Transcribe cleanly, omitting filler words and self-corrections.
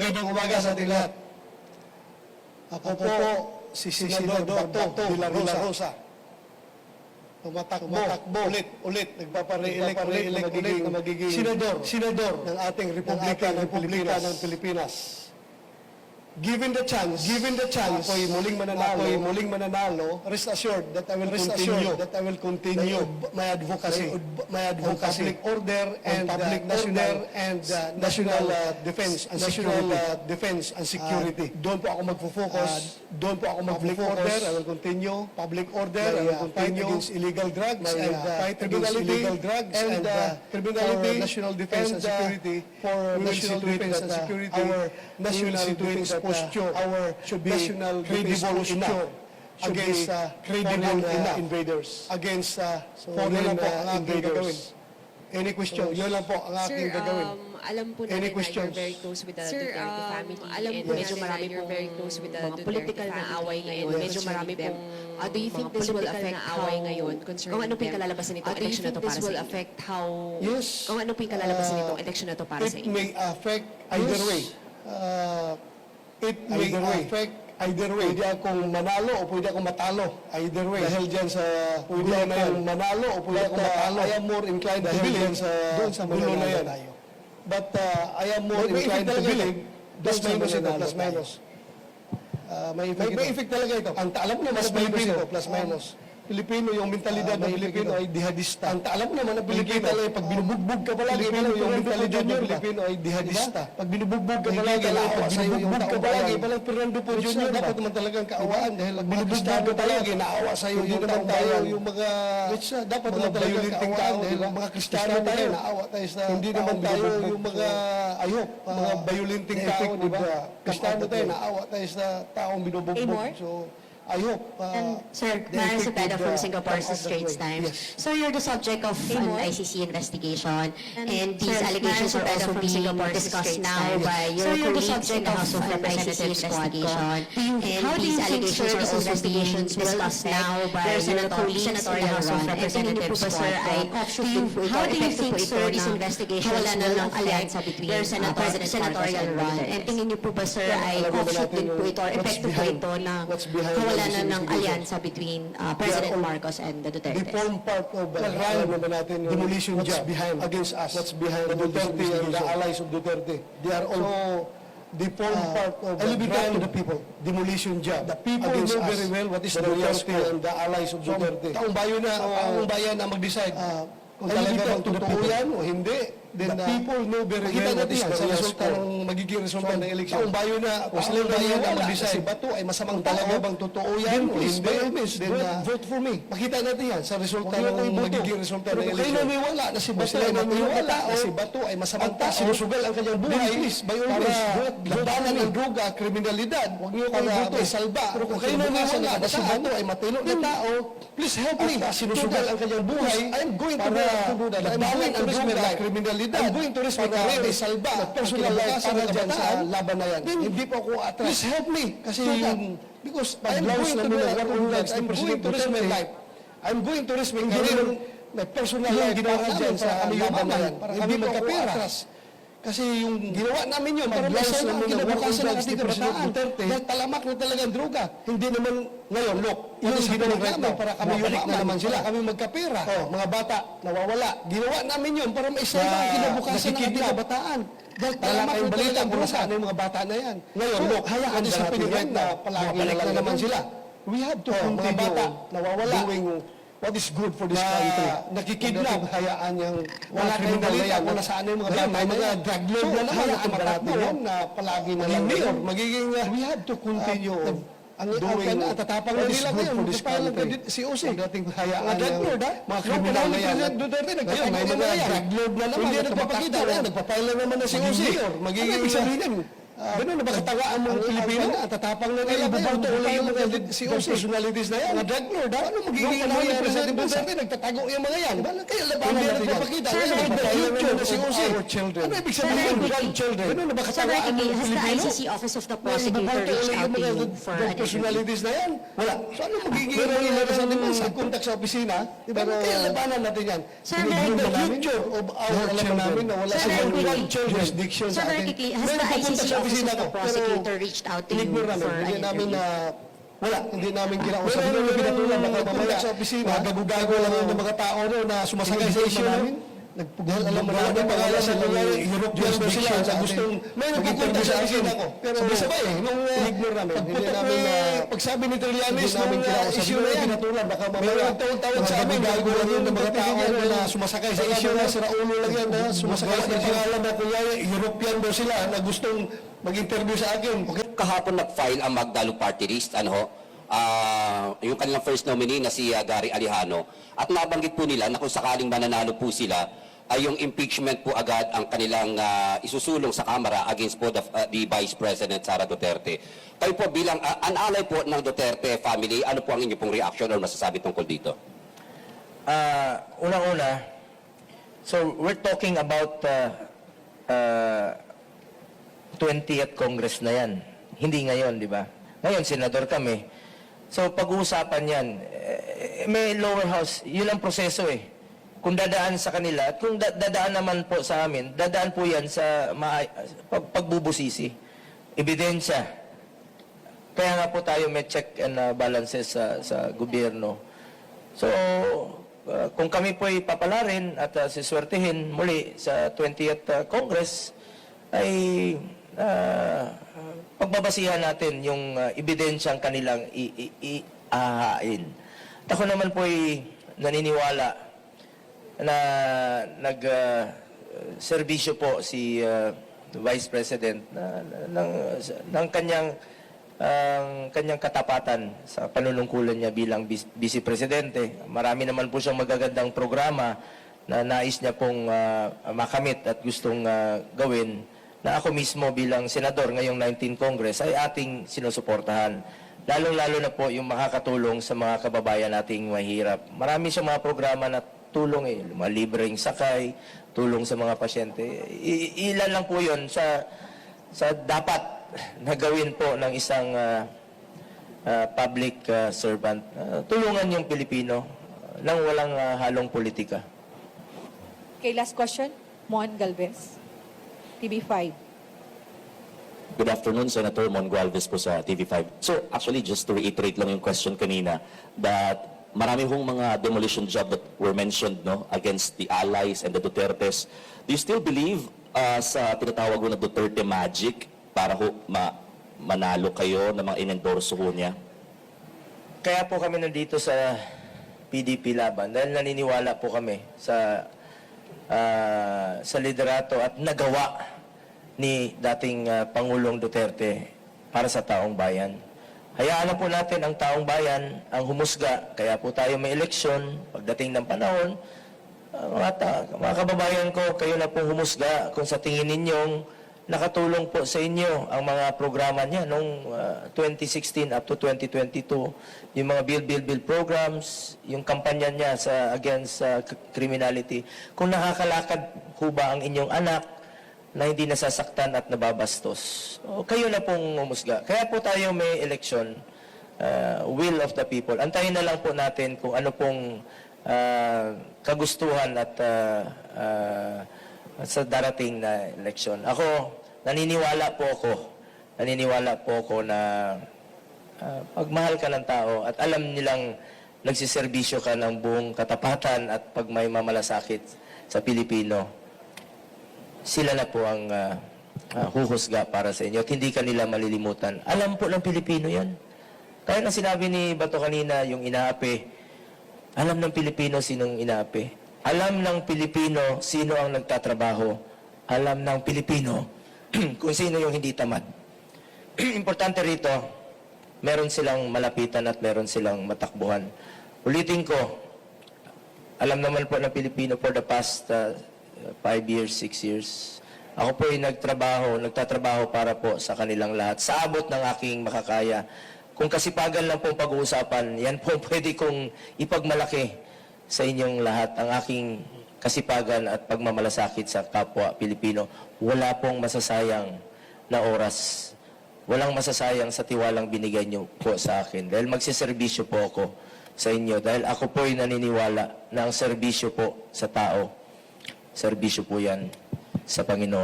Magandang umaga sa ating lahat. Ako po si Senador Dr. De La Rosa. Tumatakbo ulit, nagpapare-elect ulit na magiging senador ng ating Republika ng Pilipinas. Given the chance, ako'y muling mananalo, rest assured that I will continue my advocacy, public order and national defense and security. Doon po ako magfo-focus, public order, I will continue, public order, I will continue, against illegal drugs and fight against illegal drugs and criminality, national defense and security, for national defense and security, our national defense posture, should be national credible enough against credible invaders, against foreign invaders. Any question? Yun lang po ang aking gagawin. Alam po natin na you're very close with the Duterte family and medyo marami pong very close with the political na away ngayon. Medyo marami pong do you think this will affect how kung ano po yung kalalabasan nitong election na to para sa inyo? Do you think this will affect how kung ano po yung kalalabasan nitong election na to para sa inyo? It may affect either way. It may affect either way. Pwede akong manalo o pwede akong matalo. Either way. Dahil dyan sa pwede akong manalo o pwede akong matalo. I am more inclined to believe doon sa gulo na yan. But I am more inclined to believe plus minus ito, plus minus. May effect talaga ito. Alam mo naman na Pilipino, plus minus. Pilipino, yung mentalidad ng Pilipino ay dihadista. Alam mo naman na Pilipino, pag binubugbog ka palagi, yung mentalidad ng Pilipino ay dihadista. Pag binubugbog ka palagi, palang Fernando Po Jr. Dapat naman talagang kaawaan dahil pag binubugbog ka palagi, naawa sa'yo. Hindi naman tayo yung mga, dapat naman talagang kaawaan dahil mga Kristiyano tayo, naawa tayo sa, hindi naman tayo yung mga ayok, mga violenting tao, di ba? Kristiyano tayo, naawa tayo sa taong binubugbog. So, I hope. Sir, Mara Cepeda from Singapore Straits Times. Yes. So you're the subject of an ICC investigation, and these allegations are also being discussed now by your colleagues in the House of Representatives investigation. And these allegations are also being discussed now by your colleagues in the House of Representatives squad. How do you think, sir, these investigations will ng alyansa between your senatorial run? And tingin niyo po ba, sir, ay offshoot din po ito or epekto po ito na wala na ng alyansa between President Marcos and the Duterte? They form part of demolition job against us. What's behind the Duterte and the allies of Duterte? They are all they form part of the people. Demolition job. The people know very well what is the Duterte and the allies of Duterte. Taong bayan na mag-decide kung talagang totoo yan o hindi. Then, the people know very well what is the resulta ng magiging resulta ng eleksyon. Taong bayan na, o silang bayan na mag-decide, bato ay masamang talaga bang totoo yan o hindi. Then, vote for me. Makita natin yan sa resulta ng magiging resulta ng eleksyon. Kung kayo naniwala na si Bato ay naniwala na si Bato ay masamang tao, sinusugal ang kanyang buhay, para labanan ng droga, kriminalidad, huwag niyo kayo boto ay salba. Pero kung kayo naniwala na si Bato ay matino na tao, please help me. Sinusugal ang kanyang buhay, I'm going to do that. Labanan ang droga, kriminalidad, I'm going to risk my career, salba, personal life para dyan sa laban na yan. Hindi po ako atras. Please help me. Kasi yung, because I'm going to do that, I'm going to risk my life. I'm going to risk my career, my personal life para dyan sa laban na yan. Hindi po ako atras. Kasi yung ginawa namin yun, para may salba ang kinabukasan ng ating kabataan. Dahil talamak na talagang droga. Hindi naman ngayon, look, yung ginawa namin para kami yumaman na naman sila, kami magkapera. Mga bata, nawawala. Ginawa namin yun para may salba ang kinabukasan ng ating kabataan. Dahil talamak na talagang droga. Saan yung mga bata na yan? Ngayon, look, hayaan sa pinigay na palagi na naman sila. We have to continue mga bata, nawawala. Doing what is good for this country. Nakikidnap, hayaan yung wala kayong balita kung nasaan yung mga bata. May mga drug lord na naman na tumatakbo na palagi na lang. Magiging, we have to continue doing tatapang na nila ngayon. Si Jose. Dating hayaan yung mga kriminal na yan. Ngayon, may mga drug lord na naman. Hindi nagpapakita. Nagpapile na naman na si Jose. Magiging sabihin, ganun na ba katawaan mong Pilipino? Tatapang na nila. Bubuto ulit yung mga personalities na yan. Mga drug lord, ano magiging mga President Duterte? Nagtatago yung mga yan. Kaya labanan natin papakita. Sir, the future si Jose. Ano ibig sabihin ng grandchildren? Ganun na ba katawaan mong Pilipino? Has the ICC Office of the Prosecutor reached out to you for an interview? Personalities na yan? Wala. So ano magiging mga contact sa opisina? Kaya labanan natin yan. Sir, the future of our children. Alam namin na wala silang jurisdiction sa ating. Has the ICC opisina of the ko. prosecutor reached out to you Ignore namin, for an hindi namin interview? wala, hindi namin kinausap. Hindi namin pinatulan, baka mamaya sa opisina, gago-gago lang yun ng mga tao na sumasakay sa issue namin. Dahil alam mo namin, pangalan sa European ba sila sa gustong may nagpupunta sa opisina ko. Pero sabay nung ignore namin, hindi namin pagsabi ni Trillanes nung issue na yan, pinatulan, baka mamaya tawag sa amin, gago lang yun ng mga tao na sumasakay sa issue na sira ulo lang yan, sumasakay sa pangalan na kunyari, European ba sila na gustong mag-interview sa akin. Kahapon nag-file ang Magdalo Party List, yung kanilang first nominee na si Gary Alejano. At nabanggit po nila na kung sakaling mananalo po sila, ay yung impeachment po agad ang kanilang isusulong sa Kamara against po the Vice President Sara Duterte. Kayo po bilang an ally po ng Duterte family, ano po ang inyong pong reaction o masasabi tungkol dito? Unang-una, so we're talking about 20th Congress na yan. Hindi ngayon, di ba? Ngayon, senador kami. So, pag-uusapan yan, may lower house, yun ang proseso eh. Kung dadaan sa kanila, at kung dadaan naman po sa amin, dadaan po yan sa pagbubusisi. Ebidensya. Kaya nga po tayo may check and balances sa gobyerno. So, kung kami po ay papalarin at siswertihin muli sa 20th Congress, ay pagbabasihan natin yung ebidensyang kanilang ihahain. Ako naman po ay naniniwala na nag-serbisyo po si Vice President ng kanyang katapatan sa panunungkulan niya bilang Vice Presidente. Marami naman po siyang magagandang programa na nais niya pong makamit at gustong gawin na ako mismo bilang senador ngayong 19th Congress ay ating sinusuportahan. Lalong-lalo na po yung makakatulong sa mga kababayan nating mahirap. Marami siyang mga programa na tulong mga libreng sakay, tulong sa mga pasyente. Ilan lang po yun sa dapat na gawin po ng isang public servant. Tulungan yung Pilipino nang walang halong politika. Okay, last question. Mon Galvez, TV5. Good afternoon, Senator Mon Gualvez po sa TV5. Sir, actually, just to reiterate lang yung question kanina, that marami hong mga demolition job that were mentioned against the allies and the Dutertes. Do you still believe sa tinatawag na Duterte magic para manalo kayo na mga inendorso ho niya? Kaya po kami nandito sa PDP Laban dahil naniniwala po kami sa liderato at nagawa ni dating Pangulong Duterte para sa taong bayan. Hayaan na po natin ang taong bayan ang humusga. Kaya po tayo may eleksyon pagdating ng panahon. Mga kababayan ko, kayo na po humusga kung sa tingin ninyong nakatulong po sa inyo ang mga programa niya noong 2016 up to 2022. Yung mga bill programs, yung kampanya niya against criminality. Kung nakakalakad ho ba ang inyong anak na hindi nasasaktan at nababastos. Kayo na pong umusga. Kaya po tayo may election, will of the people. Antayin na lang po natin kung ano pong kagustuhan at sa darating na election. Naniniwala po ako na pagmahal ka ng tao at alam nilang nagsiservisyo ka ng buong katapatan at pag may mamalasakit sa Pilipino, sila na po ang huhusga para sa inyo at hindi ka nila malilimutan. Alam po ng Pilipino yan. Kaya na sinabi ni Bato kanina, yung inaapi, alam ng Pilipino sinong inaapi. Alam ng Pilipino sino ang nagtatrabaho. Alam ng Pilipino kung sino yung hindi tamad. Importante rito, meron silang malapitan at meron silang matakbuhan. Ulitin ko, alam naman po ng Pilipino for the past 5 years, 6 years. Ako po ay nagtatrabaho para po sa kanilang lahat. Sa abot ng aking makakaya. Kung kasipagan lang pong pag-uusapan, yan po pwede kong ipagmalaki sa inyong lahat ang aking kasipagan at pagmamalasakit sa kapwa Pilipino. Wala pong masasayang na oras. Walang masasayang sa tiwalang binigay niyo po sa akin. Dahil magsiservisyo po ako sa inyo. Dahil ako po ay naniniwala na ang serbisyo po sa tao, serbisyo po yan sa Panginoon.